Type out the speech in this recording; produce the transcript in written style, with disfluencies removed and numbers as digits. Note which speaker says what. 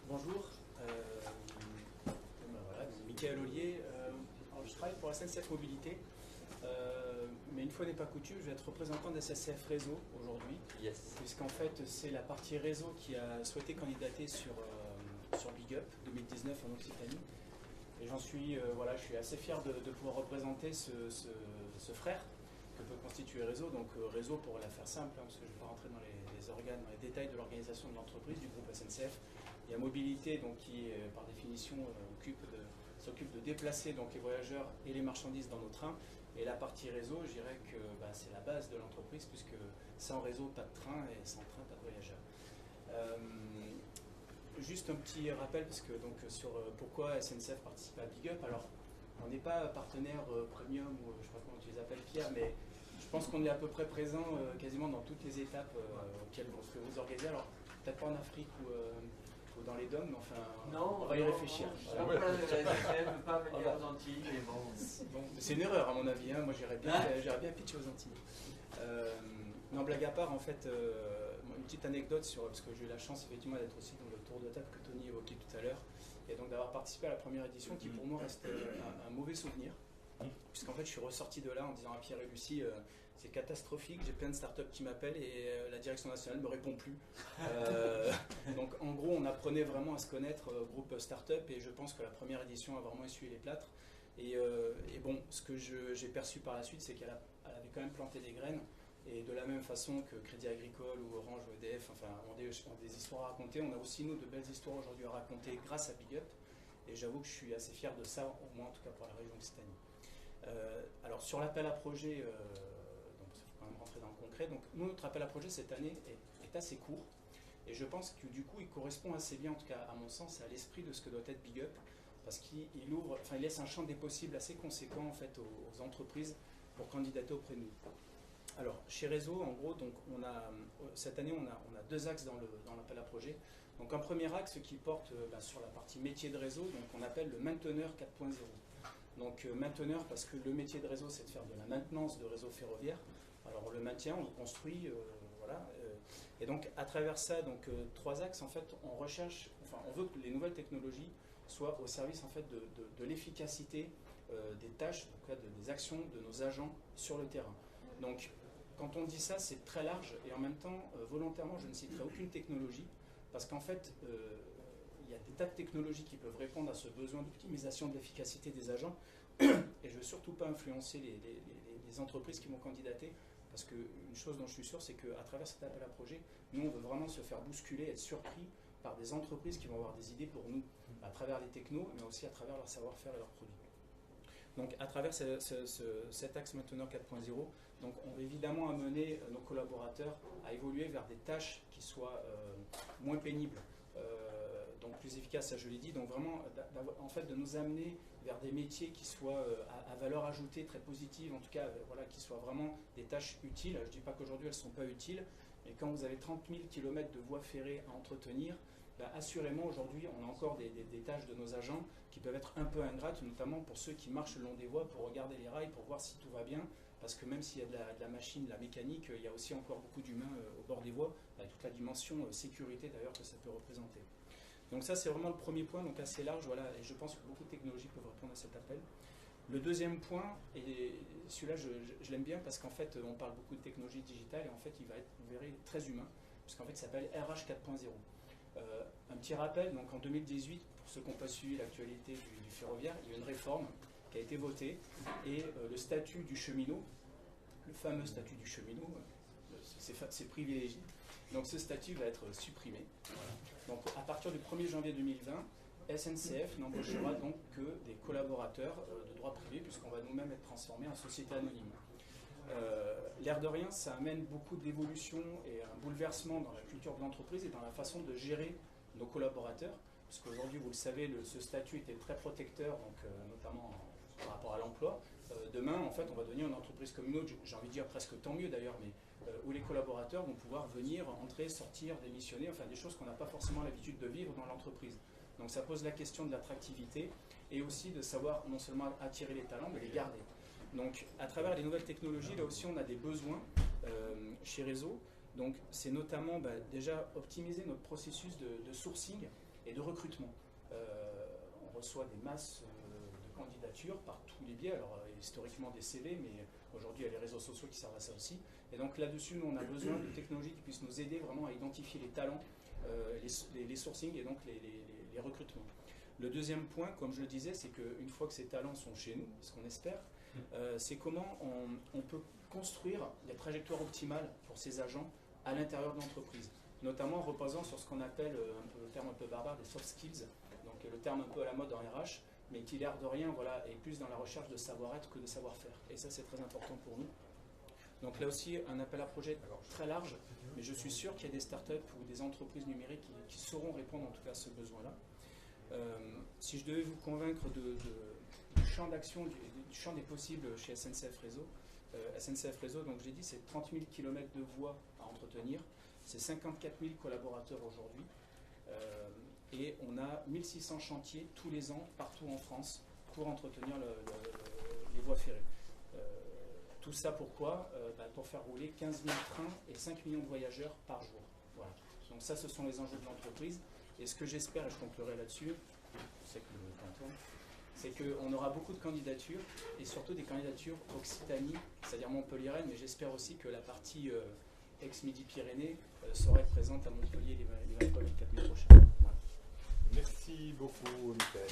Speaker 1: Bonjour, voilà, Michael Ollier. Alors, je travaille pour SNCF Mobilité, mais une fois n'est pas coutume, je vais être représentant de SNCF Réseau aujourd'hui, puisqu'en fait c'est la partie réseau qui a souhaité candidater sur Big Up 2019 en Occitanie. Et j'en suis, voilà, je suis assez fier de pouvoir représenter ce frère que peut constituer Réseau. Donc Réseau, pour la faire simple, parce que je ne vais pas rentrer dans les organes, dans les détails de l'organisation de l'entreprise, du groupe SNCF. Il y a Mobilité, donc, qui, par définition, s'occupe de déplacer donc, les voyageurs et les marchandises dans nos trains. Et la partie réseau, je dirais que c'est la base de l'entreprise, puisque sans réseau, pas de train, et sans train, pas de voyageurs. Juste un petit rappel, parce que donc, sur pourquoi SNCF participe à Big Up. Alors, on n'est pas partenaire premium, ou je ne sais pas comment tu les appelles, Pierre, mais je pense qu'on est à peu près présent quasiment dans toutes les étapes auxquelles vous organisez. Alors, peut-être pas en Afrique ou dans les DOM, mais enfin,
Speaker 2: non,
Speaker 1: on va y réfléchir.
Speaker 2: On ne peut pas venir aux Antilles, mais bon.
Speaker 1: C'est une erreur, à mon avis. Hein. Moi, j'irais bien pitcher aux Antilles. Non, blague à part, en fait, une petite anecdote, parce que j'ai eu la chance, effectivement, d'être aussi dans le tour de table que Tony évoquait tout à l'heure, et donc d'avoir participé à la première édition, qui pour moi reste un mauvais souvenir. Puisqu'en fait, je suis ressorti de là en disant à Pierre et Lucie, c'est catastrophique, j'ai plein de startups qui m'appellent et la direction nationale ne me répond plus. Donc en gros, on apprenait vraiment à se connaître, groupe startup, et je pense que la première édition a vraiment essuyé les plâtres. Et bon, ce que j'ai perçu par la suite, c'est qu'elle avait quand même planté des graines. Et de la même façon que Crédit Agricole ou Orange ou EDF, enfin, ont des histoires à raconter, on a aussi, nous, de belles histoires aujourd'hui à raconter grâce à Big Up. Et j'avoue que je suis assez fier de ça, au moins en tout cas pour la région Occitanie. Alors sur l'appel à projet, donc il faut quand même rentrer dans le concret. Donc nous, notre appel à projet cette année est assez court. Et je pense que du coup, il correspond assez bien, en tout cas à mon sens, à l'esprit de ce que doit être Big Up. Parce qu'il laisse un champ des possibles assez conséquent en fait, aux entreprises pour candidater auprès de nous. Alors, chez Réseau, en gros, donc, cette année, on a deux axes dans l'appel à projet. Donc, un premier axe qui porte sur la partie métier de réseau, donc on appelle le mainteneur 4.0. Donc, mainteneur, parce que le métier de réseau, c'est de faire de la maintenance de réseau ferroviaire. Alors, on le maintient, on le construit, voilà. Et donc, à travers ça, donc, trois axes, en fait, on veut que les nouvelles technologies soient au service, en fait, de l'efficacité des tâches, donc, des actions de nos agents sur le terrain. Donc, quand on dit ça, c'est très large et en même temps, volontairement, je ne citerai aucune technologie parce qu'en fait, il y a des tas de technologies qui peuvent répondre à ce besoin d'optimisation de l'efficacité des agents et je ne veux surtout pas influencer les entreprises qui vont candidater parce qu'une chose dont je suis sûr, c'est qu'à travers cet appel à projet, nous, on veut vraiment se faire bousculer, être surpris par des entreprises qui vont avoir des idées pour nous à travers les technos, mais aussi à travers leur savoir-faire et leurs produits. Donc à travers cet axe mainteneur 4.0, donc on va évidemment amener nos collaborateurs à évoluer vers des tâches qui soient moins pénibles, donc plus efficaces, ça je l'ai dit. Donc vraiment, en fait, de nous amener vers des métiers qui soient à valeur ajoutée très positive, en tout cas, voilà, qui soient vraiment des tâches utiles. Je ne dis pas qu'aujourd'hui elles ne sont pas utiles, mais quand vous avez 30 000 km de voies ferrées à entretenir, assurément, aujourd'hui, on a encore des tâches de nos agents qui peuvent être un peu ingrates, notamment pour ceux qui marchent le long des voies pour regarder les rails, pour voir si tout va bien, parce que même s'il y a de la machine, de la mécanique, il y a aussi encore beaucoup d'humains au bord des voies, avec toute la dimension sécurité d'ailleurs que ça peut représenter. Donc ça, c'est vraiment le premier point, donc assez large, voilà, et je pense que beaucoup de technologies peuvent répondre à cet appel. Le deuxième point, et celui-là, je l'aime bien parce qu'en fait, on parle beaucoup de technologie digitale, et en fait, il va être, vous verrez, très humain, puisqu'en fait, il s'appelle RH 4.0. Un petit rappel, donc en 2018, pour ceux qui n'ont pas suivi l'actualité du ferroviaire, il y a une réforme qui a été votée et le statut du cheminot, le fameux statut du cheminot, c'est privilégié. Donc ce statut va être supprimé. Voilà. Donc à partir du 1er janvier 2020, SNCF n'embauchera donc que des collaborateurs de droit privé puisqu'on va nous-mêmes être transformés en société anonyme. L'air de rien, ça amène beaucoup d'évolution et un bouleversement dans la culture de l'entreprise et dans la façon de gérer nos collaborateurs. Parce qu'aujourd'hui, vous le savez, ce statut était très protecteur, donc, notamment par rapport à l'emploi. Demain, en fait, on va devenir une entreprise comme une autre, j'ai envie de dire presque tant mieux d'ailleurs, mais où les collaborateurs vont pouvoir venir, entrer, sortir, démissionner, enfin des choses qu'on n'a pas forcément l'habitude de vivre dans l'entreprise. Donc ça pose la question de l'attractivité et aussi de savoir non seulement attirer les talents, mais les garder. Donc, à travers les nouvelles technologies, là aussi, on a des besoins chez Réseau Donc c'est notamment déjà optimiser notre processus de sourcing et de recrutement. On reçoit des masses de candidatures par tous les biais, alors historiquement des CV, mais aujourd'hui il y a les réseaux sociaux qui servent à ça aussi. Et donc là-dessus, nous on a besoin de technologies qui puissent nous aider vraiment à identifier les talents, les sourcings et donc les recrutements. Le deuxième point, comme je le disais, c'est qu'une fois que ces talents sont chez nous, ce qu'on espère, c'est comment on peut construire des trajectoires optimales pour ces agents à l'intérieur de l'entreprise, notamment en reposant sur ce qu'on appelle, le terme un peu barbare, des soft skills, donc le terme un peu à la mode en RH, mais qui l'air de rien est plus dans la recherche de savoir-être que de savoir-faire. Et ça, c'est très important pour nous. Donc là aussi, un appel à projet très large, mais je suis sûr qu'il y a des startups ou des entreprises numériques qui sauront répondre en tout cas à ce besoin-là. Si je devais vous convaincre du champ d'action, du champ des possibles chez SNCF Réseau, SNCF Réseau, donc je l'ai dit, c'est 30 000 km de voies à entretenir, c'est 54 000 collaborateurs aujourd'hui, et on a 1600 chantiers tous les ans, partout en France, pour entretenir les voies ferrées. Tout ça pourquoi pour faire rouler 15 000 trains et 5 millions de voyageurs par jour. Voilà. Donc ça, ce sont les enjeux de l'entreprise. Et ce que j'espère, et je conclurai là-dessus, c'est qu'on aura beaucoup de candidatures, et surtout des candidatures Occitanie, c'est-à-dire Montpelliéraine, mais j'espère aussi que la partie ex-Midi-Pyrénées sera présente à Montpellier les 23 et 24 mai prochains. Voilà.
Speaker 3: Merci beaucoup, Michael.